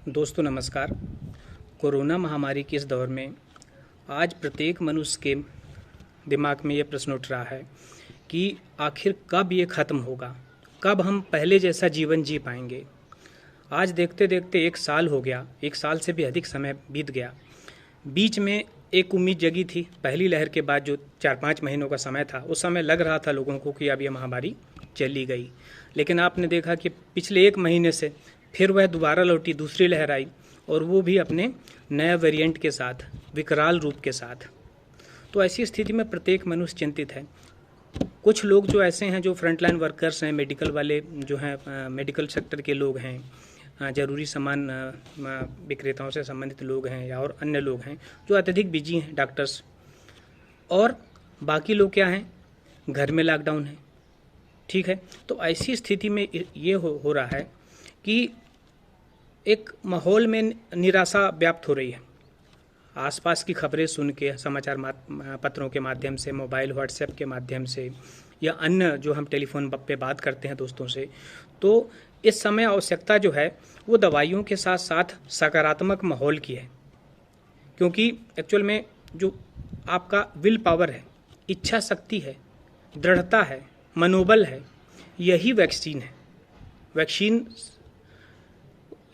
दोस्तों नमस्कार। कोरोना महामारी के इस दौर में आज प्रत्येक मनुष्य के दिमाग में ये प्रश्न उठ रहा है कि आखिर कब ये ख़त्म होगा, कब हम पहले जैसा जीवन जी पाएंगे। आज देखते देखते 1 साल हो गया, 1 साल से भी अधिक समय बीत गया। बीच में एक उम्मीद जगी थी, पहली लहर के बाद जो 4-5 महीनों का समय था, उस समय लग रहा था लोगों को कि अब ये महामारी चली गई। लेकिन आपने देखा कि पिछले 1 महीने से फिर वह दोबारा लौटी, दूसरी लहर आई, और वो भी अपने नए वेरिएंट के साथ, विकराल रूप के साथ। तो ऐसी स्थिति में प्रत्येक मनुष्य चिंतित है। कुछ लोग जो ऐसे हैं, जो फ्रंटलाइन वर्कर्स हैं, मेडिकल वाले जो हैं, मेडिकल सेक्टर के लोग हैं, ज़रूरी सामान विक्रेताओं से संबंधित लोग हैं, या और अन्य लोग हैं जो अत्यधिक बिजी हैं, डॉक्टर्स। और बाकी लोग क्या हैं, घर में लॉकडाउन है। ठीक है, तो ऐसी स्थिति में ये हो रहा है कि एक माहौल में निराशा व्याप्त हो रही है। आसपास की खबरें सुन के, समाचार पत्रों के माध्यम से, मोबाइल व्हाट्सएप के माध्यम से, या अन्य जो हम टेलीफोन पे बात करते हैं दोस्तों से, तो इस समय आवश्यकता जो है वो दवाइयों के साथ साथ सकारात्मक माहौल की है। क्योंकि एक्चुअल में जो आपका विल पावर है, इच्छा शक्ति है, दृढ़ता है, मनोबल है, यही वैक्सीन है। वैक्सीन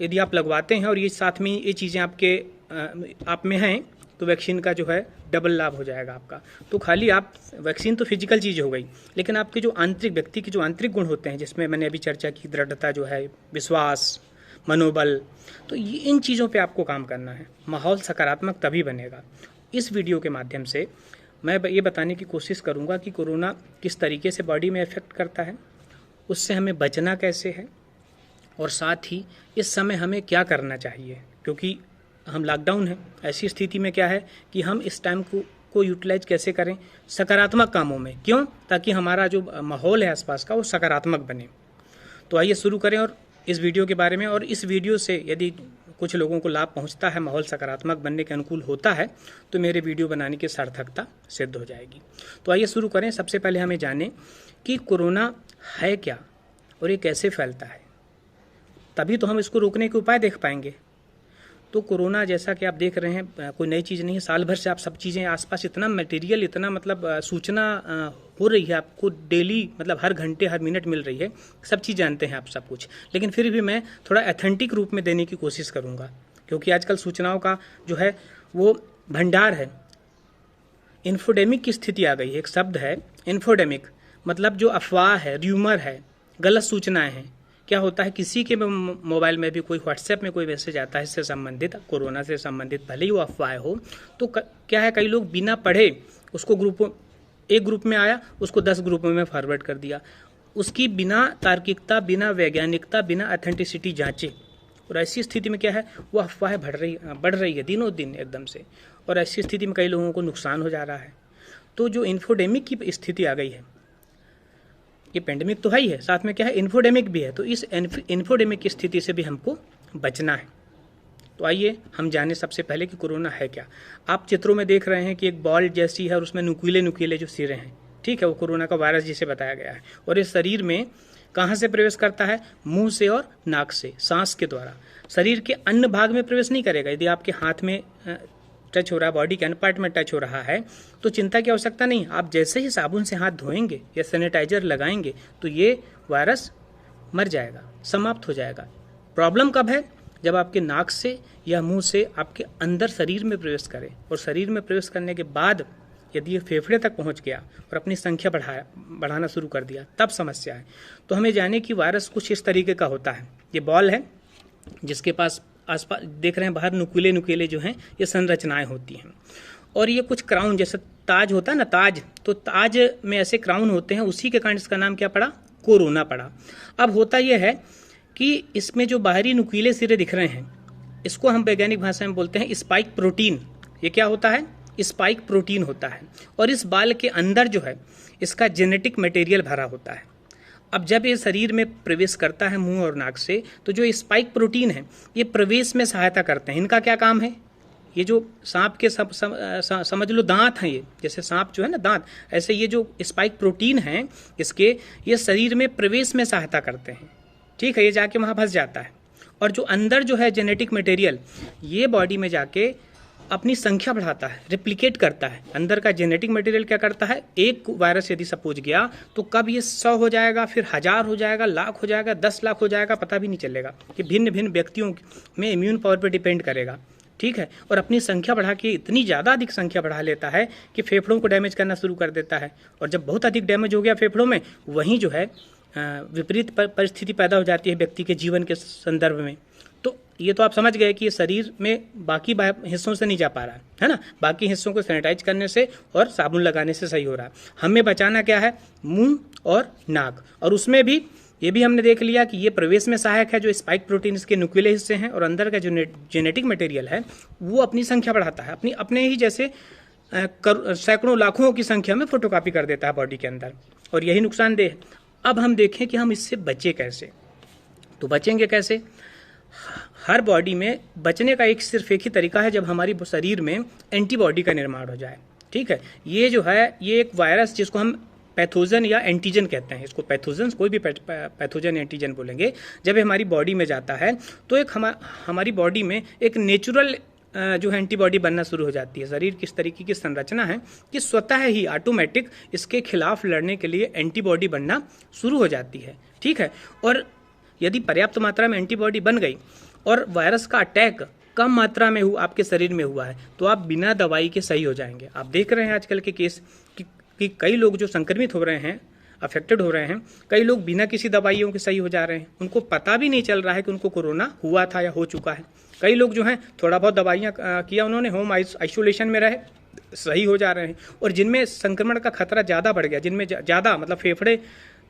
यदि आप लगवाते हैं और ये साथ में ये चीज़ें आप में हैं, तो वैक्सीन का जो है डबल लाभ हो जाएगा आपका। तो खाली आप वैक्सीन तो फिजिकल चीज़ हो गई, लेकिन आपके जो आंतरिक, व्यक्ति के जो आंतरिक गुण होते हैं, जिसमें मैंने अभी चर्चा की, दृढ़ता जो है, विश्वास, मनोबल, तो ये इन चीज़ों पे आपको काम करना है। माहौल सकारात्मक तभी बनेगा। इस वीडियो के माध्यम से मैं ये बताने की कोशिश करूँगा कि कोरोना किस तरीके से बॉडी में इफेक्ट करता है, उससे हमें बचना कैसे है, और साथ ही इस समय हमें क्या करना चाहिए। क्योंकि हम लॉकडाउन है, ऐसी स्थिति में क्या है कि हम इस टाइम को यूटिलाइज कैसे करें सकारात्मक कामों में। क्यों? ताकि हमारा जो माहौल है आसपास का, वो सकारात्मक बने। तो आइए शुरू करें और इस वीडियो के बारे में। और इस वीडियो से यदि कुछ लोगों को लाभ पहुंचता है, माहौल सकारात्मक बनने के अनुकूल होता है, तो मेरे वीडियो बनाने की सार्थकता सिद्ध हो जाएगी। तो आइए शुरू करें। सबसे पहले हमें जानें कि कोरोना है क्या और ये कैसे फैलता है, तभी तो हम इसको रोकने के उपाय देख पाएंगे। तो कोरोना, जैसा कि आप देख रहे हैं, कोई नई चीज़ नहीं है। साल भर से आप सब चीज़ें आसपास, इतना मटेरियल, इतना मतलब सूचना हो रही है आपको डेली, मतलब हर घंटे हर मिनट मिल रही है, सब चीज़ जानते हैं आप सब कुछ। लेकिन फिर भी मैं थोड़ा एथेंटिक रूप में देने की कोशिश करूँगा, क्योंकि आजकल सूचनाओं का जो है वो भंडार है। इन्फोडेमिक की स्थिति आ गई है। एक शब्द है इन्फोडेमिक, मतलब जो अफवाह है, र्यूमर है, गलत सूचनाएँ हैं। क्या होता है, किसी के मोबाइल में भी कोई व्हाट्सएप में कोई मैसेज आता है इससे संबंधित, कोरोना से संबंधित, भले ही वो अफवाह हो, तो क्या है, कई लोग बिना पढ़े उसको एक ग्रुप में आया, उसको 10 ग्रुपों में फॉरवर्ड कर दिया, उसकी बिना तार्किकता, बिना वैज्ञानिकता, बिना ऑथेंटिसिटी जांचे। और ऐसी स्थिति में क्या है, वो अफवाह बढ़ रही है दिनों दिन एकदम से, और ऐसी स्थिति में कई लोगों को नुकसान हो जा रहा है। तो जो इन्फोडेमिक की स्थिति आ गई है, ये पेंडेमिक तो है ही है, साथ में क्या है, इन्फोडेमिक भी है। तो इस इन्फोडेमिक की स्थिति से भी हमको बचना है। तो आइए हम जाने सबसे पहले कि कोरोना है क्या। आप चित्रों में देख रहे हैं कि एक बॉल जैसी है और उसमें नुकीले नुकीले जो सिरे हैं, ठीक है, वो कोरोना का वायरस जिसे बताया गया है। और इस शरीर में कहाँ से प्रवेश करता है? मुंह से और नाक से, सांस के द्वारा। शरीर के अन्य भाग में प्रवेश नहीं करेगा। यदि आपके हाथ में टच हो रहा है, बॉडी के अन्य पार्ट में टच हो रहा है, तो चिंता की आवश्यकता नहीं। आप जैसे ही साबुन से हाथ धोएंगे या सैनिटाइजर लगाएंगे, तो ये वायरस मर जाएगा, समाप्त हो जाएगा। प्रॉब्लम कब है? जब आपके नाक से या मुंह से आपके अंदर शरीर में प्रवेश करे, और शरीर में प्रवेश करने के बाद यदि ये फेफड़े तक पहुंच गया और अपनी संख्या बढ़ाना शुरू कर दिया, तब समस्या है। तो हमें जाने कि वायरस कुछ इस तरीके का होता है। ये बॉल है जिसके पास आसपास देख रहे हैं बाहर नुकीले नुकीले जो हैं, ये संरचनाएं होती हैं। और ये कुछ क्राउन, जैसे ताज होता है ना, ताज, तो ताज में ऐसे क्राउन होते हैं, उसी के कारण इसका नाम क्या पड़ा? कोरोना पड़ा। अब होता यह है कि इसमें जो बाहरी नुकीले सिरे दिख रहे हैं, इसको हम वैज्ञानिक भाषा में बोलते हैं स्पाइक प्रोटीन। ये क्या होता है? स्पाइक प्रोटीन होता है। और इस बाल के अंदर जो है, इसका जेनेटिक मटेरियल भरा होता है। अब जब ये शरीर में प्रवेश करता है मुंह और नाक से, तो जो स्पाइक प्रोटीन है, ये प्रवेश में सहायता करते हैं। इनका क्या काम है? ये जो सांप के समझ लो दांत हैं, ये जैसे सांप जो है ना दांत, ऐसे ये जो स्पाइक प्रोटीन हैं इसके, ये शरीर में प्रवेश में सहायता करते हैं। ठीक है, ये जाके वहाँ फंस जाता है और जो अंदर जो है जेनेटिक मटेरियल, ये बॉडी में जाके अपनी संख्या बढ़ाता है, रिप्लिकेट करता है। अंदर का जेनेटिक मटेरियल क्या करता है, एक वायरस यदि सपोज गया तो कब ये 100 हो जाएगा, फिर 1000 हो जाएगा, लाख हो जाएगा, 10 लाख हो जाएगा, पता भी नहीं चलेगा। ये भिन्न भिन्न व्यक्तियों में इम्यून पावर पर डिपेंड करेगा, ठीक है। और अपनी संख्या बढ़ा के इतनी ज़्यादा अधिक संख्या बढ़ा लेता है कि फेफड़ों को डैमेज करना शुरू कर देता है। और जब बहुत अधिक डैमेज हो गया फेफड़ों में, वहीं जो है विपरीत परिस्थिति पैदा हो जाती है व्यक्ति के जीवन के संदर्भ में। तो ये तो आप समझ गए कि ये शरीर में बाकी हिस्सों से नहीं जा पा रहा है ना, बाकी हिस्सों को सैनिटाइज करने से और साबुन लगाने से सही हो रहा है। हमें बचाना क्या है, मुंह और नाक। और उसमें भी ये भी हमने देख लिया कि ये प्रवेश में सहायक है, जो स्पाइक प्रोटीन इसके न्यूक्लियर हिस्से हैं, और अंदर का जो जेनेटिक मटेरियल है वो अपनी संख्या बढ़ाता है, अपने ही जैसे सैकड़ों लाखों की संख्या में फोटोकॉपी कर देता है बॉडी के अंदर, और यही नुकसानदेह है। अब हम देखें कि हम इससे बचे कैसे। तो बचेंगे कैसे, हर बॉडी में बचने का सिर्फ एक ही तरीका है, जब हमारी शरीर में एंटीबॉडी का निर्माण हो जाए, ठीक है। ये जो है ये एक वायरस जिसको हम पैथोजन या एंटीजन कहते हैं, इसको पैथोजन, कोई भी पैथोजन एंटीजन बोलेंगे, जब हमारी बॉडी में जाता है तो एक हमारी बॉडी में एक नेचुरल जो है एंटीबॉडी बनना शुरू हो जाती है। शरीर किस तरीके की संरचना है कि स्वतः ही ऑटोमेटिक इसके खिलाफ लड़ने के लिए एंटीबॉडी बनना शुरू हो जाती है, ठीक है। और यदि पर्याप्त मात्रा में एंटीबॉडी बन गई और वायरस का अटैक कम मात्रा में आपके शरीर में हुआ है, तो आप बिना दवाई के सही हो जाएंगे। आप देख रहे हैं आजकल के केस कि कई लोग जो संक्रमित हो रहे हैं, अफेक्टेड हो रहे हैं, कई लोग बिना किसी दवाइयों के सही हो जा रहे हैं। उनको पता भी नहीं चल रहा है कि उनको कोरोना हुआ था या हो चुका है। कई लोग जो हैं थोड़ा बहुत दवाइयाँ किया उन्होंने, होम आइसोलेशन में रहे, सही हो जा रहे हैं। और जिनमें संक्रमण का खतरा ज़्यादा बढ़ गया, जिनमें ज़्यादा मतलब फेफड़े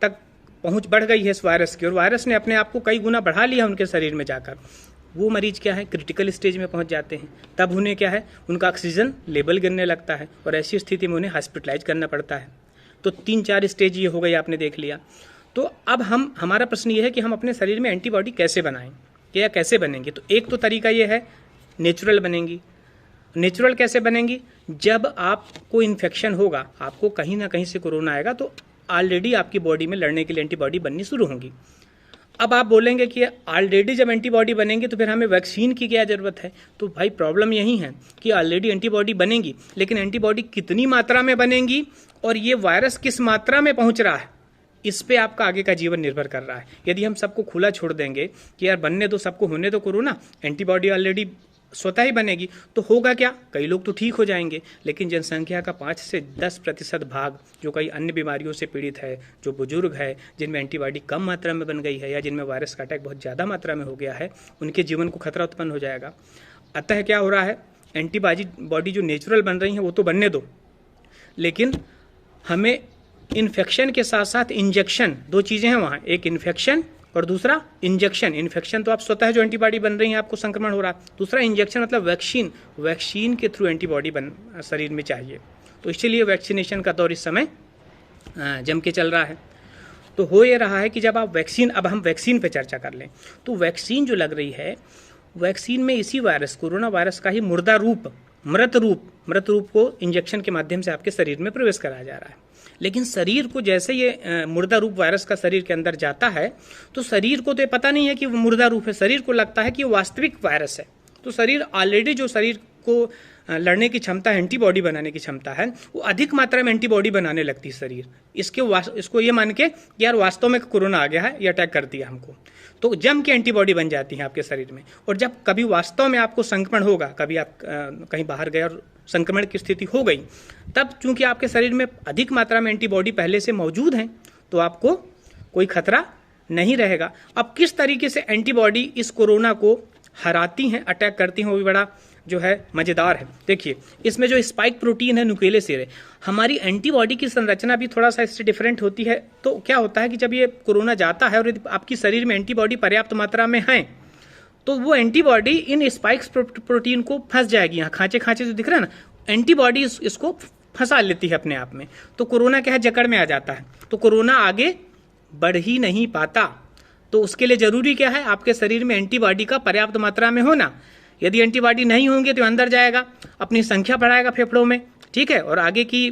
तक पहुँच बढ़ गई है इस वायरस की, और वायरस ने अपने आप को कई गुना बढ़ा लिया उनके शरीर में जाकर, वो मरीज क्या है, क्रिटिकल स्टेज में पहुंच जाते हैं। तब उन्हें क्या है, उनका ऑक्सीजन लेवल गिरने लगता है, और ऐसी स्थिति में उन्हें हॉस्पिटलाइज करना पड़ता है। तो 3-4 स्टेज ये हो गई, आपने देख लिया। तो अब हमारा प्रश्न ये है कि हम अपने शरीर में एंटीबॉडी कैसे बनाएं, या कैसे बनेंगे। तो एक तो तरीका ये है, नेचुरल बनेंगी। नेचुरल कैसे बनेंगी, जब आपको इन्फेक्शन होगा, आपको कहीं ना कहीं से कोरोना आएगा, तो ऑलरेडी आपकी बॉडी में लड़ने के लिए एंटीबॉडी बननी शुरू होंगी। अब आप बोलेंगे कि ऑलरेडी जब एंटीबॉडी बनेंगी तो फिर हमें वैक्सीन की क्या ज़रूरत है। तो भाई प्रॉब्लम यही है कि ऑलरेडी एंटीबॉडी बनेंगी, लेकिन एंटीबॉडी कितनी मात्रा में बनेंगी और ये वायरस किस मात्रा में पहुंच रहा है, इस पे आपका आगे का जीवन निर्भर कर रहा है। यदि हम सबको खुला छोड़ देंगे कि यार बनने दो, सबको होने दो कोरोना, एंटीबॉडी ऑलरेडी स्वतः ही बनेगी, तो होगा क्या, कई लोग तो ठीक हो जाएंगे, लेकिन जनसंख्या का 5 से 10% भाग जो कई अन्य बीमारियों से पीड़ित है, जो बुजुर्ग है, जिनमें एंटीबॉडी कम मात्रा में बन गई है, या जिनमें वायरस का अटैक बहुत ज़्यादा मात्रा में हो गया है, उनके जीवन को खतरा उत्पन्न हो जाएगा। अतः क्या हो रहा है, एंटीबॉडी जो नेचुरल बन रही हैं वो तो बनने दो, लेकिन हमें इन्फेक्शन के साथ साथ इंजेक्शन, 2 चीज़ें हैं वहाँ, एक इन्फेक्शन और दूसरा इंजेक्शन। इन्फेक्शन तो आप स्वतः जो एंटीबॉडी बन रही है आपको संक्रमण हो रहा है, दूसरा इंजेक्शन मतलब वैक्सीन के थ्रू एंटीबॉडी शरीर में चाहिए। तो इसीलिए वैक्सीनेशन का दौर इस समय जम के चल रहा है। तो हो ये रहा है कि जब आप वैक्सीन, अब हम वैक्सीन पे चर्चा कर लें, तो वैक्सीन जो लग रही है, वैक्सीन में इसी वायरस, कोरोना वायरस का ही मृत रूप को इंजेक्शन के माध्यम से आपके शरीर में प्रवेश कराया जा रहा है। लेकिन शरीर को जैसे ये मुर्दा रूप वायरस का शरीर के अंदर जाता है, तो शरीर को तो ये पता नहीं है कि वो मुर्दा रूप है, शरीर को लगता है कि वो वास्तविक वायरस है। तो शरीर ऑलरेडी जो शरीर को लड़ने की क्षमता है, एंटीबॉडी बनाने की क्षमता है, वो अधिक मात्रा में एंटीबॉडी बनाने लगती है शरीर, इसको ये मान के कि यार वास्तव में कोरोना आ गया है, ये अटैक कर दिया हमको, तो जम के एंटीबॉडी बन जाती है आपके शरीर में। और जब कभी वास्तव में आपको संक्रमण होगा, कभी आप कहीं बाहर गए और संक्रमण की स्थिति हो गई, तब चूंकि आपके शरीर में अधिक मात्रा में एंटीबॉडी पहले से मौजूद है, तो आपको कोई खतरा नहीं रहेगा। अब किस तरीके से एंटीबॉडी इस कोरोना को हराती हैं, अटैक करती हैं, वो भी बड़ा जो है मज़ेदार है। देखिए, इसमें जो स्पाइक प्रोटीन है, न्यूक्लियर सिरे, हमारी एंटीबॉडी की संरचना भी थोड़ा सा इससे डिफरेंट होती है। तो क्या होता है कि जब ये कोरोना जाता है और यदि आपकी शरीर में एंटीबॉडी पर्याप्त मात्रा में है, तो वो एंटीबॉडी इन स्पाइक्स प्रोटीन को फंस जाएगी। यहाँ खांचे जो दिख रहा है ना, एंटीबॉडी इसको फंसा लेती है अपने आप में। तो कोरोना क्या है, जकड़ में आ जाता है, तो कोरोना आगे बढ़ ही नहीं पाता। तो उसके लिए जरूरी क्या है, आपके शरीर में एंटीबॉडी का पर्याप्त मात्रा में होना। यदि एंटीबॉडी नहीं होंगे तो अंदर जाएगा, अपनी संख्या बढ़ाएगा फेफड़ों में, ठीक है, और आगे की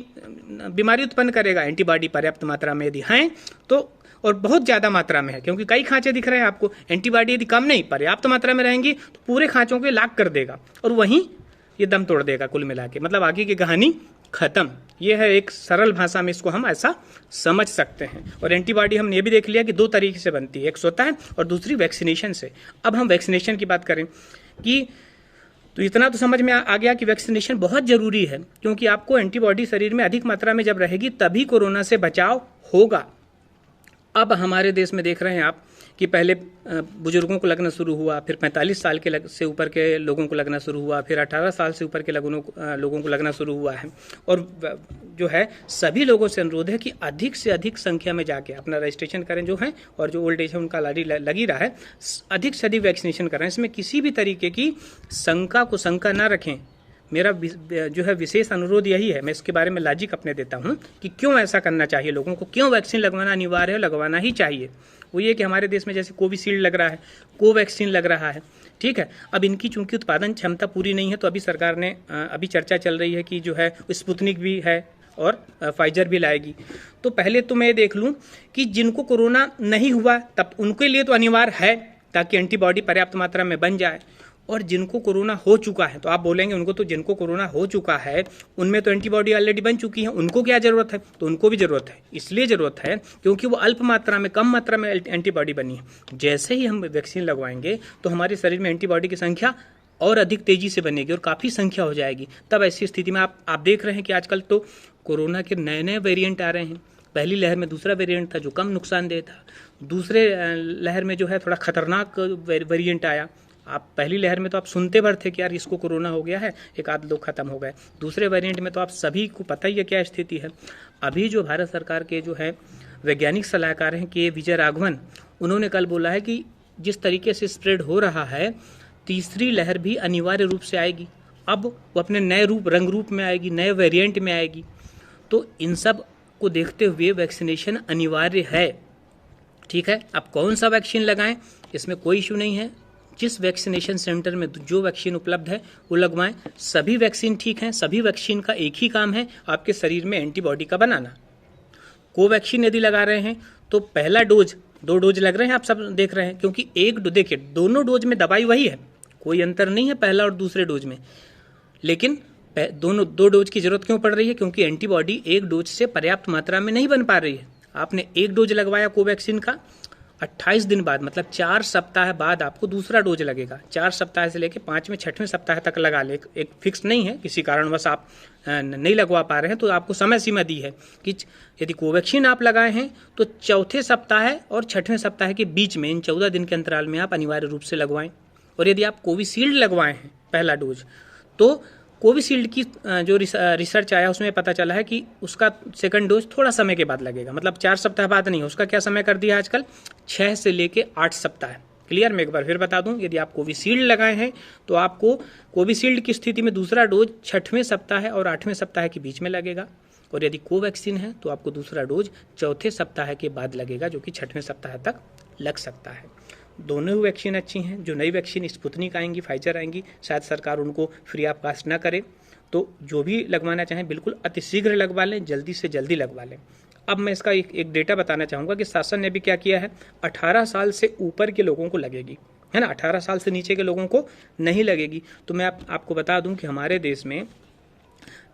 बीमारी उत्पन्न करेगा। एंटीबॉडी पर्याप्त मात्रा में यदि हैं तो और बहुत ज़्यादा मात्रा में है, क्योंकि कई खांचे दिख रहे हैं आपको, एंटीबॉडी यदि कम नहीं पर्याप्त मात्रा में रहेंगी तो पूरे खांचों को लाक कर देगा और वहीं ये दम तोड़ देगा कुल मिला के, मतलब आगे की कहानी खत्म। ये है एक सरल भाषा में इसको हम ऐसा समझ सकते हैं। और एंटीबॉडी हमने ये भी देख लिया कि दो तरीके से बनती है, एक स्वतः है और दूसरी वैक्सीनेशन से। अब हम वैक्सीनेशन की बात करें कि तो इतना तो समझ में आ गया कि वैक्सीनेशन बहुत ज़रूरी है, क्योंकि आपको एंटीबॉडी शरीर में अधिक मात्रा में जब रहेगी तभी कोरोना से बचाव होगा। अब हमारे देश में देख रहे हैं आप कि पहले बुजुर्गों को लगना शुरू हुआ, फिर 45 साल के से ऊपर के लोगों को लगना शुरू हुआ, फिर 18 साल से ऊपर के लोगों को लगना शुरू हुआ है। और जो है सभी लोगों से अनुरोध है कि अधिक से अधिक संख्या में जाके अपना रजिस्ट्रेशन करें जो है, और जो ओल्ड एज है उनका लगी रहा है, अधिक से अधिक वैक्सीनेशन करें। इसमें किसी भी तरीके की शंका ना रखें। मेरा जो है विशेष अनुरोध यही है, मैं इसके बारे में लॉजिक अपने देता हूं कि क्यों ऐसा करना चाहिए लोगों को, क्यों वैक्सीन लगवाना अनिवार्य है, लगवाना ही चाहिए। वो ये कि हमारे देश में जैसे कोविशील्ड लग रहा है, कोवैक्सीन लग रहा है, ठीक है। अब इनकी चूंकि उत्पादन क्षमता पूरी नहीं है, तो अभी सरकार ने अभी चर्चा चल रही है कि जो है स्पुतनिक भी है और फाइजर भी लाएगी। तो पहले तो मैं देख लूँ कि जिनको कोरोना नहीं हुआ तब उनके लिए तो अनिवार्य है, ताकि एंटीबॉडी पर्याप्त मात्रा में बन जाए। और जिनको कोरोना हो चुका है, तो आप बोलेंगे उनको तो जिनको कोरोना हो चुका है उनमें तो एंटीबॉडी ऑलरेडी बन चुकी है, उनको क्या जरूरत है, तो उनको भी जरूरत है। इसलिए जरूरत है क्योंकि वो अल्प मात्रा में, कम मात्रा में एंटीबॉडी बनी है। जैसे ही हम वैक्सीन लगवाएंगे तो हमारे शरीर में एंटीबॉडी की संख्या और अधिक तेजी से बनेगी और काफ़ी संख्या हो जाएगी। तब ऐसी स्थिति में आप देख रहे हैं कि आजकल तो कोरोना के नए नए वेरिएंट आ रहे हैं। पहली लहर में दूसरा वेरिएंट था जो कम नुकसानदेह था, दूसरे लहर में जो है थोड़ा खतरनाक वेरिएंट आया। आप पहली लहर में तो आप सुनते भर थे कि यार इसको कोरोना हो गया है, एक आध लोग खत्म हो गए। दूसरे वेरिएंट में तो आप सभी को पता ही है क्या स्थिति है। अभी जो भारत सरकार के जो है वैज्ञानिक सलाहकार हैं के विजय राघवन, उन्होंने कल बोला है कि जिस तरीके से स्प्रेड हो रहा है, तीसरी लहर भी अनिवार्य रूप से आएगी। अब वो अपने नए रंग रूप में आएगी, नए वेरिएंट में आएगी। तो इन सब को देखते हुए वैक्सीनेशन अनिवार्य है, ठीक है। अब कौन सा वैक्सीन लगाएं, इसमें कोई इशू नहीं है। जिस वैक्सीनेशन सेंटर में जो वैक्सीन उपलब्ध है वो लगवाएं। सभी वैक्सीन ठीक हैं। सभी वैक्सीन का एक ही काम है, आपके शरीर में एंटीबॉडी का बनाना। कोवैक्सीन यदि लगा रहे हैं तो पहला डोज, 2 डोज लग रहे हैं, आप सब देख रहे हैं, क्योंकि देखिए दोनों डोज में दवाई वही है, कोई अंतर नहीं है पहला और दूसरे डोज में। लेकिन दो डोज की जरूरत क्यों पड़ रही है, क्योंकि एंटीबॉडी एक डोज से पर्याप्त मात्रा में नहीं बन पा रही है। आपने एक डोज लगवाया कोवैक्सीन का, 28 दिन बाद मतलब 4 सप्ताह बाद आपको दूसरा डोज लगेगा। 4 सप्ताह से लेकर 5वें 6वें सप्ताह तक लगा ले, एक फिक्स नहीं है। किसी कारणवश आप नहीं लगवा पा रहे हैं तो आपको समय सीमा दी है कि यदि कोवैक्सीन आप लगाए हैं तो चौथे सप्ताह और 6वें सप्ताह के बीच में, इन 14 दिन के अंतराल में आप अनिवार्य रूप से लगवाएं। और यदि आप कोविशील्ड लगवाए हैं पहला डोज, तो कोविशील्ड की जो रिसर्च आया उसमें पता चला है कि उसका सेकंड डोज थोड़ा समय के बाद लगेगा, मतलब 4 सप्ताह बाद नहीं। उसका क्या समय कर दिया आजकल, 6 से लेके 8 सप्ताह। क्लियर, मैं एक बार फिर बता दूं, यदि आप कोविशील्ड लगाए हैं तो आपको कोविशील्ड की स्थिति में दूसरा डोज 6वें सप्ताह और 8वें सप्ताह के बीच में लगेगा। और यदि कोवैक्सीन है तो आपको दूसरा डोज चौथे सप्ताह के बाद लगेगा, जो कि 6वें सप्ताह तक लग सकता है। दोनों वैक्सीन अच्छी हैं। जो नई वैक्सीन स्पुतनिक आएंगी, फाइजर आएंगी, शायद सरकार उनको फ्री ऑफ कॉस्ट ना करे, तो जो भी लगवाना चाहें बिल्कुल अतिशीघ्र लगवा लें, जल्दी से जल्दी लगवा लें। अब मैं इसका एक डेटा बताना चाहूँगा कि शासन ने भी क्या किया है। 18 साल से ऊपर के लोगों को लगेगी, है ना, 18 साल से नीचे के लोगों को नहीं लगेगी। तो मैं आपको बता दूं कि हमारे देश में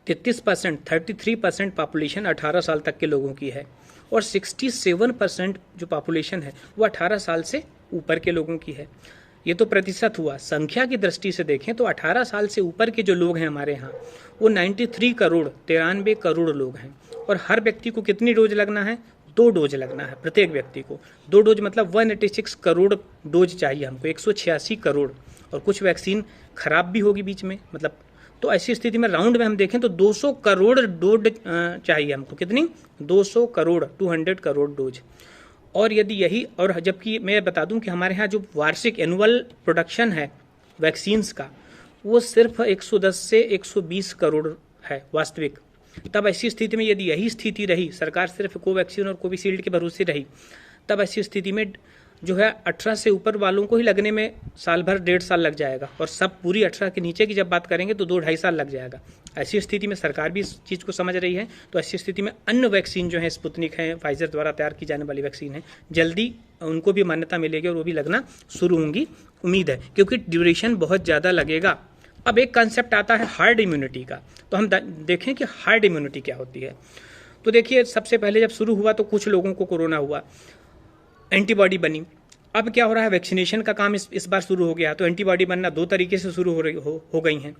33% पॉपुलेशन 18 साल तक के लोगों की है और 67% जो पॉपुलेशन है वो 18 साल से ऊपर के लोगों की है। ये तो प्रतिशत हुआ। संख्या की दृष्टि से देखें तो 18 साल से ऊपर के जो लोग हैं हमारे यहाँ वो 93 करोड़ लोग हैं। और हर व्यक्ति को कितनी डोज लगना है, 2 डोज लगना है प्रत्येक व्यक्ति को। 2 डोज मतलब 186 करोड़ डोज चाहिए हमको, 186 करोड़। और कुछ वैक्सीन खराब भी होगी बीच में, मतलब तो ऐसी स्थिति में राउंड में हम देखें तो 200 करोड़ डोज चाहिए हमको। कितनी, 200 करोड़, 200 करोड़ डोज। और यदि यही, और जबकि मैं बता दूं कि हमारे यहाँ जो वार्षिक एनुअल प्रोडक्शन है वैक्सीन्स का, वो सिर्फ 110 से 120 करोड़ है वास्तविक। तब ऐसी स्थिति में यदि यही स्थिति रही, सरकार सिर्फ कोवैक्सीन और कोविशील्ड के भरोसे रही, तब ऐसी स्थिति में जो है 18 से ऊपर वालों को ही लगने में साल भर 1.5 साल लग जाएगा, और सब पूरी 18 के नीचे की जब बात करेंगे तो 2-2.5 साल लग जाएगा। ऐसी स्थिति में सरकार भी इस चीज़ को समझ रही है, तो ऐसी स्थिति में अन्य वैक्सीन जो है स्पुतनिक है, फाइजर द्वारा तैयार की जाने वाली वैक्सीन है, जल्दी उनको भी मान्यता मिलेगी और वो भी लगना शुरू होंगी, उम्मीद है, क्योंकि ड्यूरेशन बहुत ज़्यादा लगेगा। अब एक कंसेप्ट आता है हार्ड इम्यूनिटी का, तो हम देखें कि हार्ड इम्यूनिटी क्या होती है। तो देखिए, सबसे पहले जब शुरू हुआ तो कुछ लोगों को कोरोना हुआ, एंटीबॉडी बनी। अब क्या हो रहा है, वैक्सीनेशन का काम इस बार शुरू हो गया, तो एंटीबॉडी बनना 2 तरीके से शुरू हो गई हैं।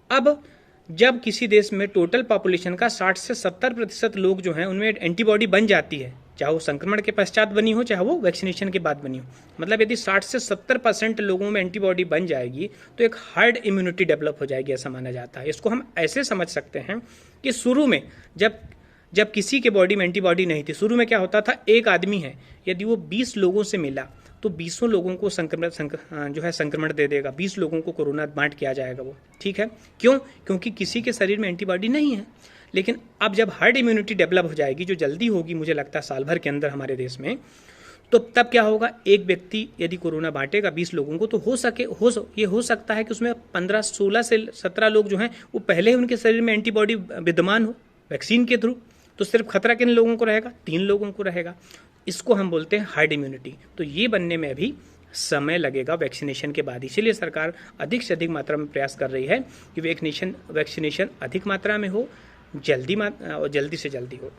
अब जब किसी देश में टोटल पॉपुलेशन का 60 से 70% लोग जो हैं उनमें एंटीबॉडी बन जाती है, चाहे वो संक्रमण के पश्चात बनी हो, चाहे वो वैक्सीनेशन के बाद बनी हो, मतलब यदि 60 से 70% लोगों में एंटीबॉडी बन जाएगी तो एक हार्ड इम्यूनिटी डेवलप हो जाएगी, ऐसा माना जाता है। इसको हम ऐसे समझ सकते हैं कि शुरू में जब किसी के बॉडी में एंटीबॉडी नहीं थी, शुरू में क्या होता था, एक आदमी है, यदि वो 20 लोगों से मिला तो 20 लोगों को संक्रमण दे देगा, 20 लोगों को कोरोना बांट के आ जाएगा वो, ठीक है। क्यों? क्योंकि किसी के शरीर में एंटीबॉडी नहीं है। लेकिन अब जब हार्ड इम्यूनिटी डेवलप हो जाएगी, जो जल्दी होगी, मुझे लगता है साल भर के अंदर हमारे देश में, तो तब क्या होगा, एक व्यक्ति यदि कोरोना बांटेगा 20 लोगों को, तो ये हो सकता है कि उसमें 16 से 17 लोग जो हैं वो पहले ही उनके शरीर में एंटीबॉडी विद्यमान हो वैक्सीन के थ्रू, तो सिर्फ खतरा किन लोगों को रहेगा, 3 लोगों को रहेगा। इसको हम बोलते हैं हार्ड इम्यूनिटी। तो ये बनने में अभी समय लगेगा वैक्सीनेशन के बाद, इसीलिए सरकार अधिक से अधिक मात्रा में प्रयास कर रही है कि वैक्सीनेशन अधिक मात्रा में हो, जल्दी से जल्दी हो।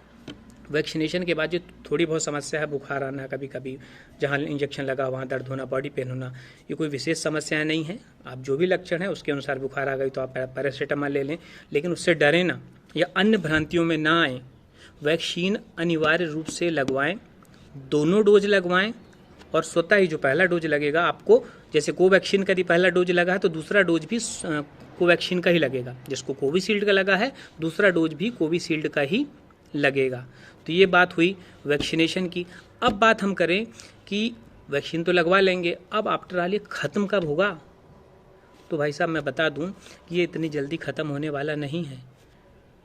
वैक्सीनेशन के बाद जो थोड़ी बहुत समस्या है, बुखार आना, कभी कभी जहाँ इंजेक्शन लगा वहाँ दर्द होना, बॉडी पेन होना, ये कोई विशेष समस्याएं नहीं है। आप जो भी लक्षण है उसके अनुसार बुखार आ गई तो आप पैरासीटामोल ले लें, लेकिन उससे डरें ना या अन्य भ्रांतियों में ना आए। वैक्सीन अनिवार्य रूप से लगवाएं, दोनों डोज लगवाएं, और स्वतः ही जो पहला डोज लगेगा आपको, जैसे कोवैक्सीन का यदि पहला डोज लगा है तो दूसरा डोज भी कोवैक्सीन का ही लगेगा, जिसको कोविशील्ड का लगा है दूसरा डोज भी कोविशील्ड का ही लगेगा। तो ये बात हुई वैक्सीनेशन की। अब बात हम करें कि वैक्सीन तो लगवा लेंगे, अब आफ्टर ऑल ये ख़त्म कब होगा? तो भाई साहब मैं बता दूं कि ये इतनी जल्दी ख़त्म होने वाला नहीं है।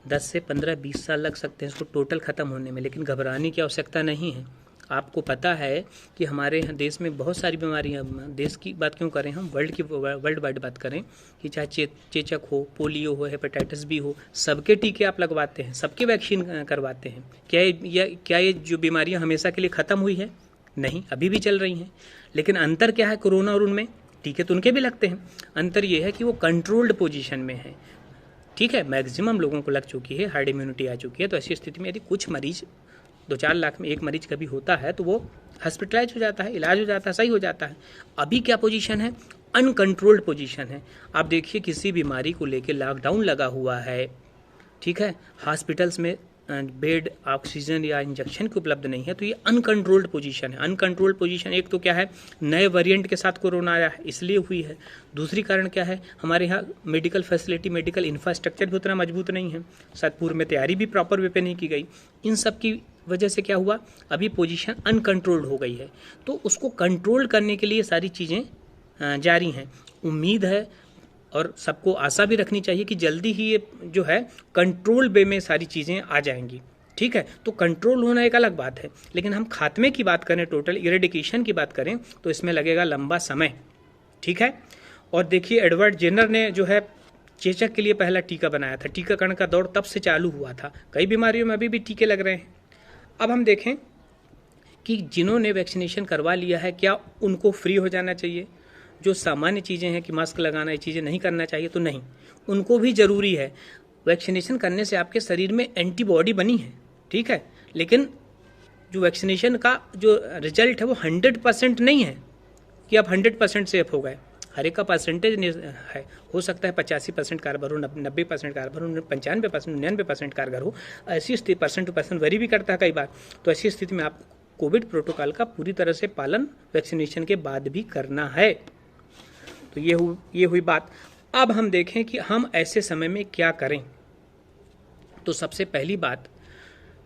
10 से 15-20 साल लग सकते हैं इसको टोटल ख़त्म होने में, लेकिन घबराने की आवश्यकता नहीं है। आपको पता है कि हमारे यहाँ देश में बहुत सारी बीमारियाँ, देश की बात क्यों करें हम, वर्ल्ड वाइड बात करें, कि चाहे चेचक हो, पोलियो हो, हेपेटाइटिस बी हो, सबके टीके आप लगवाते हैं, सबके वैक्सीन करवाते हैं। क्या ये जो बीमारियाँ हमेशा के लिए ख़त्म हुई है? नहीं, अभी भी चल रही हैं। लेकिन अंतर क्या है कोरोना और उनमें? टीके तो उनके भी लगते हैं, अंतर ये है कि वो कंट्रोल्ड पोजीशन में है, ठीक है। मैक्सिमम लोगों को लग चुकी है, हार्ड इम्यूनिटी आ चुकी है। तो ऐसी स्थिति में यदि कुछ मरीज, 2-4 लाख में एक मरीज कभी होता है तो वो हॉस्पिटलाइज हो जाता है, इलाज हो जाता है, सही हो जाता है। अभी क्या पोजीशन है? अनकंट्रोल्ड पोजीशन है। आप देखिए किसी बीमारी को लेके लॉकडाउन लगा हुआ है, ठीक है, हॉस्पिटल्स में बेड, ऑक्सीजन या इंजेक्शन की उपलब्ध नहीं है, तो ये अनकंट्रोल्ड पोजीशन है। अनकंट्रोल्ड पोजीशन एक तो क्या है, नए वेरिएंट के साथ कोरोना आया है इसलिए हुई है। दूसरी कारण क्या है, हमारे यहाँ मेडिकल फैसिलिटी, मेडिकल इंफ्रास्ट्रक्चर भी उतना मजबूत नहीं है, शायद पूर्व में तैयारी भी प्रॉपर वे पे नहीं की गई। इन सब की वजह से क्या हुआ, अभी पोजीशन अनकंट्रोल्ड हो गई है। तो उसको कंट्रोल करने के लिए सारी चीज़ें जारी हैं। उम्मीद है और सबको आशा भी रखनी चाहिए कि जल्दी ही ये जो है कंट्रोल वे में सारी चीज़ें आ जाएंगी, ठीक है। तो कंट्रोल होना एक अलग बात है, लेकिन हम खात्मे की बात करें, टोटल इरेडिकेशन की बात करें, तो इसमें लगेगा लंबा समय, ठीक है। और देखिए एडवर्ड जेनर ने जो है चेचक के लिए पहला टीका बनाया था। टीकाकरण का दौर तब से चालू हुआ था। कई बीमारियों में अभी भी टीके लग रहे हैं। अब हम देखें कि जिन्होंने वैक्सीनेशन करवा लिया है, क्या उनको फ्री हो जाना चाहिए? जो सामान्य चीज़ें हैं कि मास्क लगाना, ये चीज़ें नहीं करना चाहिए, तो नहीं, उनको भी ज़रूरी है। वैक्सीनेशन करने से आपके शरीर में एंटीबॉडी बनी है, ठीक है, लेकिन जो वैक्सीनेशन का जो रिजल्ट है वो 100% नहीं है कि आप 100% सेफ हो गए। हर एक का परसेंटेज है, हो सकता है 85% कारगर हो, 90% कारगर हो, 95%, 99% कारगर हो। ऐसी स्थिति परसेंट टू परसेंट वेरी भी करता है कई बार। तो ऐसी स्थिति में आप कोविड प्रोटोकॉल का पूरी तरह से पालन वैक्सीनेशन के बाद भी करना है। तो ये हुई बात। अब हम देखें कि हम ऐसे समय में क्या करें। तो सबसे पहली बात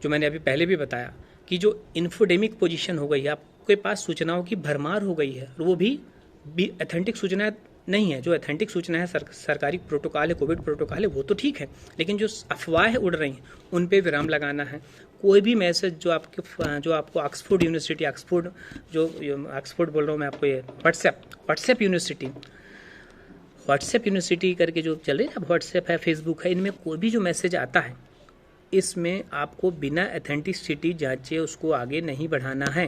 जो मैंने अभी पहले भी बताया कि जो इन्फोडेमिक पोजीशन हो गई है, आपके पास सूचनाओं की भरमार हो गई है, और वो भी ऑथेंटिक सूचनाएं नहीं है। जो ऑथेंटिक सूचना है, सरकारी प्रोटोकॉल है, कोविड प्रोटोकॉल है, वो तो ठीक है, लेकिन जो अफवाहें उड़ रही हैं उन पे विराम लगाना है। कोई भी मैसेज जो आपको ऑक्सफोर्ड यूनिवर्सिटी, ऑक्सफोर्ड बोल रहा हूँ मैं आपको, ये व्हाट्सएप यूनिवर्सिटी करके जो चल रही है, व्हाट्सएप है, फेसबुक है, इनमें कोई भी जो मैसेज आता है इसमें आपको बिना ऑथेंटिसिटी जांचे उसको आगे नहीं बढ़ाना है।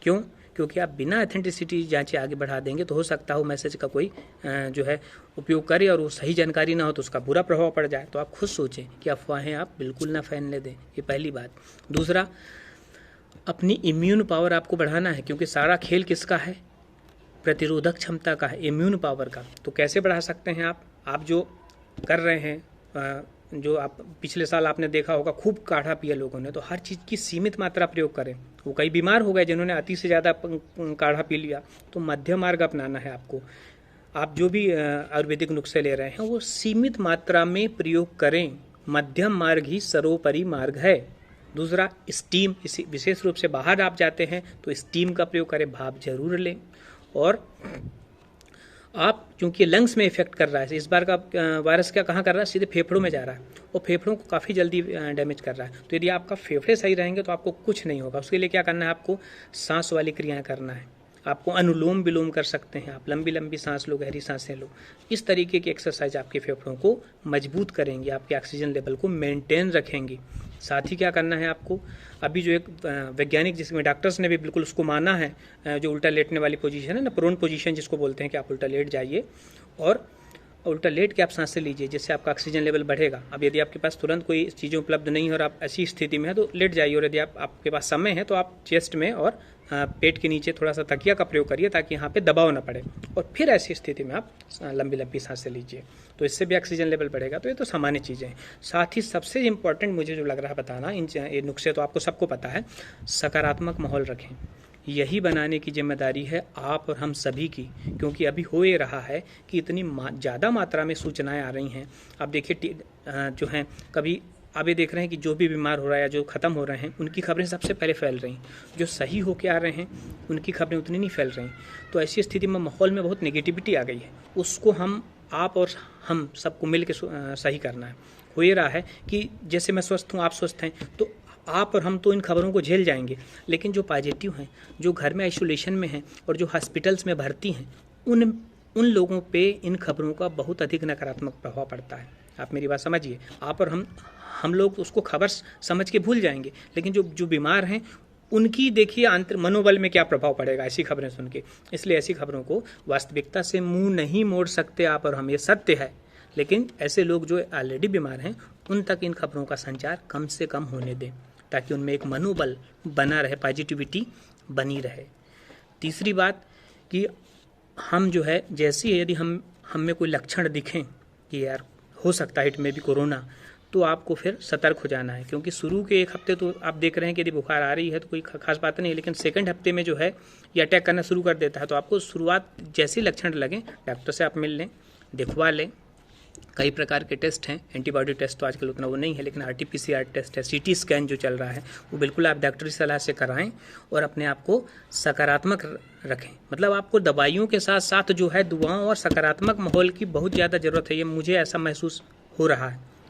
क्यों? क्योंकि आप बिना ऑथेंटिसिटी जांचे आगे बढ़ा देंगे तो हो सकता हो मैसेज का कोई जो है उपयोग करे और वो सही जानकारी ना हो तो उसका बुरा प्रभाव पड़ जाए। तो आप खुद सोचें कि अफवाहें आप बिल्कुल ना फैलने दें, ये पहली बात। दूसरा, अपनी इम्यून पावर आपको बढ़ाना है, क्योंकि सारा खेल किसका है? प्रतिरोधक क्षमता का है, इम्यून पावर का। तो कैसे बढ़ा सकते हैं आप जो कर रहे हैं, जो आप पिछले साल आपने देखा होगा खूब काढ़ा पिया लोगों ने, तो हर चीज़ की सीमित मात्रा प्रयोग करें। वो कई बीमार हो गए जिन्होंने अति से ज़्यादा काढ़ा पी लिया। तो मध्यम मार्ग अपनाना है आपको। आप जो भी आयुर्वेदिक नुस्खे ले रहे हैं वो सीमित मात्रा में प्रयोग करें। मध्यम मार्ग ही सर्वोपरि मार्ग है। दूसरा, स्टीम, इसी विशेष रूप से बाहर आप जाते हैं तो स्टीम का प्रयोग करें, भाप जरूर लें। और आप चूंकि लंग्स में इफेक्ट कर रहा है, इस बार का वायरस क्या कहाँ कर रहा है? सीधे फेफड़ों में जा रहा है और फेफड़ों को काफ़ी जल्दी डैमेज कर रहा है। तो यदि आपका फेफड़े सही रहेंगे तो आपको कुछ नहीं होगा। उसके लिए क्या करना है? आपको सांस वाली क्रियाएं करना है। आपको अनुलोम विलोम कर सकते हैं, आप लंबी लंबी सांस लो, गहरी सांसें लो। इस तरीके की एक्सरसाइज आपके फेफड़ों को मजबूत करेंगी, आपके ऑक्सीजन लेवल को मेंटेन रखेंगी। साथ ही क्या करना है आपको? अभी जो एक वैज्ञानिक, जिसमें डॉक्टर्स ने भी बिल्कुल उसको माना है, जो उल्टा लेटने वाली पोजीशन है ना, प्रोन पोजीशन जिसको बोलते हैं, कि आप उल्टा लेट जाइए और उल्टा लेट के आप सांसें लीजिए, जिससे आपका ऑक्सीजन लेवल बढ़ेगा। अब यदि आपके पास तुरंत कोई चीज़ें उपलब्ध नहीं है और आप ऐसी स्थिति में है तो लेट जाइए, और यदि आपके पास समय है तो आप चेस्ट में और पेट के नीचे थोड़ा सा तकिया का प्रयोग करिए ताकि यहाँ पे दबाव ना पड़े, और फिर ऐसी स्थिति में आप लंबी लंबी सांसें लीजिए, तो इससे भी ऑक्सीजन लेवल बढ़ेगा। तो ये तो सामान्य चीज़ें हैं। साथ ही सबसे इम्पॉर्टेंट मुझे जो लग रहा है बताना, ये नुस्खे तो आपको सबको पता है, सकारात्मक माहौल रखें। यही बनाने की जिम्मेदारी है आप और हम सभी की, क्योंकि अभी हो ये रहा है कि इतनी ज़्यादा मात्रा में सूचनाएं आ रही हैं। आप देखिए जो हैं, कभी आप ये देख रहे हैं कि जो भी बीमार हो रहा है या जो ख़त्म हो रहे हैं उनकी खबरें सबसे पहले फैल रही हैं, जो सही होके आ रहे हैं उनकी खबरें उतनी नहीं फैल रही। तो ऐसी स्थिति में माहौल में बहुत नेगेटिविटी आ गई है, उसको आप और हम सबको मिल के सही करना है। हो ये रहा है कि जैसे मैं स्वस्थ हूँ, आप स्वस्थ हैं, तो आप और हम तो इन खबरों को झेल जाएंगे, लेकिन जो पॉजिटिव हैं, जो घर में आइसोलेशन में हैं और जो हॉस्पिटल्स में भर्ती हैं, उन लोगों पे इन खबरों का बहुत अधिक नकारात्मक प्रभाव पड़ता है। आप मेरी बात समझिए। आप और हम लोग उसको खबर समझ के भूल जाएंगे, लेकिन जो बीमार हैं उनकी देखिए मनोबल में क्या प्रभाव पड़ेगा ऐसी खबरें सुन के। इसलिए ऐसी खबरों को, वास्तविकता से मुंह नहीं मोड़ सकते आप और हम, ये सत्य है, लेकिन ऐसे लोग जो ऑलरेडी बीमार हैं उन तक इन खबरों का संचार कम से कम होने दें, ताकि उनमें एक मनोबल बना रहे, पॉजिटिविटी बनी रहे। तीसरी बात कि हम जो है, जैसे यदि हम में कोई लक्षण दिखें कि यार हो सकता है इट में भी कोरोना, तो आपको फिर सतर्क हो जाना है। क्योंकि शुरू के 1 हफ्ते तो आप देख रहे हैं कि यदि बुखार आ रही है तो कोई खास बात नहीं है, लेकिन सेकंड हफ्ते में जो है ये अटैक करना शुरू कर देता है। तो आपको शुरुआत जैसे लक्षण लगें, डॉक्टर से आप मिल लें, दिखवा लें। कई प्रकार के टेस्ट हैं, एंटीबॉडी टेस्ट तो आजकल उतना वो नहीं है, लेकिन RT-PCR टेस्ट है, CT स्कैन जो चल रहा है, वो बिल्कुल आप डॉक्टरी सलाह से कराएं और अपने आप को सकारात्मक रखें। मतलब आपको दवाइयों के साथ साथ जो है दुआओं और सकारात्मक माहौल की बहुत ज़्यादा ज़रूरत है। ये मुझे ऐसा महसूस हो रहा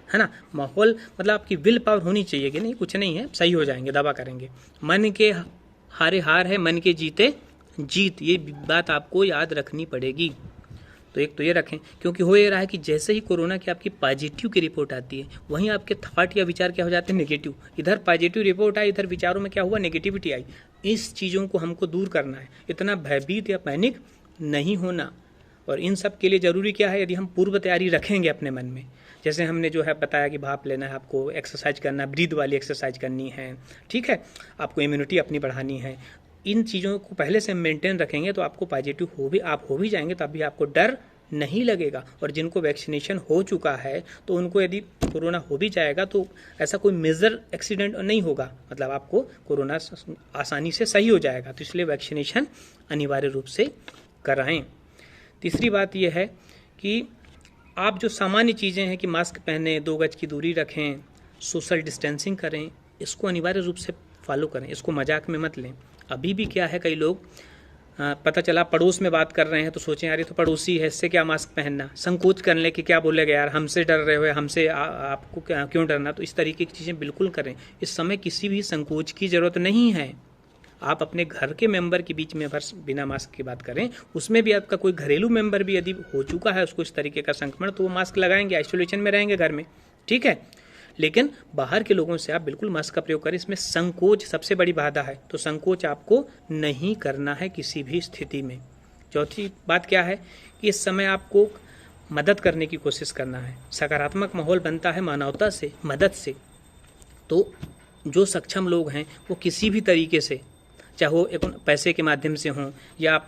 है ना। माहौल मतलब आपकी विल पावर होनी चाहिए कि नहीं, कुछ नहीं है, सही हो जाएंगे, दवा करेंगे। मन के हारे हार है, मन के जीते जीत, ये बात आपको याद रखनी पड़ेगी। तो एक तो ये रखें, क्योंकि हो ये रहा है कि जैसे ही कोरोना की आपकी पॉजिटिव की रिपोर्ट आती है, वहीं आपके थॉट या विचार क्या हो जाते हैं? नेगेटिव। इधर पॉजिटिव रिपोर्ट आई, इधर विचारों में क्या हुआ? नेगेटिविटी आई। इस चीज़ों को हमको दूर करना है, इतना भयभीत या पैनिक नहीं होना। और इन सब के लिए ज़रूरी क्या है? यदि हम पूर्व तैयारी रखेंगे अपने मन में, जैसे हमने जो है बताया कि भाप लेना है, आपको एक्सरसाइज करना, ब्रीद वाली एक्सरसाइज करनी है, ठीक है, आपको इम्यूनिटी अपनी बढ़ानी है, इन चीज़ों को पहले से मेंटेन रखेंगे तो आपको पॉजिटिव आप हो भी जाएंगे, तब भी आपको डर नहीं लगेगा। और जिनको वैक्सीनेशन हो चुका है तो उनको यदि कोरोना हो भी जाएगा तो ऐसा कोई मेजर एक्सीडेंट नहीं होगा, मतलब आपको कोरोना आसानी से सही हो जाएगा। तो इसलिए वैक्सीनेशन अनिवार्य रूप से कराएं। तीसरी बात यह है कि आप जो सामान्य चीज़ें हैं कि मास्क पहने, 2 गज की दूरी रखें, सोशल डिस्टेंसिंग करें, इसको अनिवार्य रूप से फॉलो करें, इसको मजाक में मत लें। अभी भी क्या है, कई लोग पता चला पड़ोस में बात कर रहे हैं तो सोचें यार ये तो पड़ोसी है, इससे क्या मास्क पहनना, संकोच कर ले कि क्या बोलेगा यार, हमसे डर रहे हो, हमसे आपको क्यों डरना। तो इस तरीके की चीज़ें बिल्कुल करें। इस समय किसी भी संकोच की ज़रूरत नहीं है। आप अपने घर के मेंबर के बीच में बस बिना मास्क की बात करें, उसमें भी आपका कोई घरेलू मेंबर भी यदि हो चुका है उसको इस तरीके का संक्रमण, तो वो मास्क लगाएंगे, आइसोलेशन में रहेंगे घर में, ठीक है। लेकिन बाहर के लोगों से आप बिल्कुल मास्क का प्रयोग करें। इसमें संकोच सबसे बड़ी बाधा है, तो संकोच आपको नहीं करना है किसी भी स्थिति में। चौथी बात क्या है कि इस समय आपको मदद करने की कोशिश करना है। सकारात्मक माहौल बनता है मानवता से, मदद से। तो जो सक्षम लोग हैं वो किसी भी तरीके से, चाहे वो एक पैसे के माध्यम से हों या आप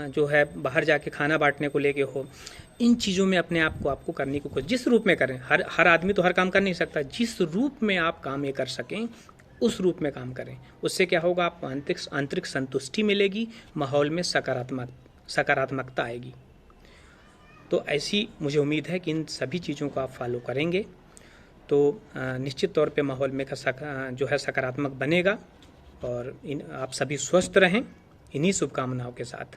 जो है बाहर जाके खाना बांटने को लेके हो, इन चीज़ों में अपने आप को आपको करने की कोशिश, जिस रूप में करें, हर आदमी तो हर काम कर नहीं सकता, जिस रूप में आप काम ये कर सकें उस रूप में काम करें। उससे क्या होगा, आपको आंतरिक संतुष्टि मिलेगी, माहौल में सकारात्मकता आएगी। तो ऐसी मुझे उम्मीद है कि इन सभी चीज़ों को आप फॉलो करेंगे तो निश्चित तौर पे माहौल में जो है सकारात्मक बनेगा। और आप सभी स्वस्थ रहें इन्हीं शुभकामनाओं के साथ।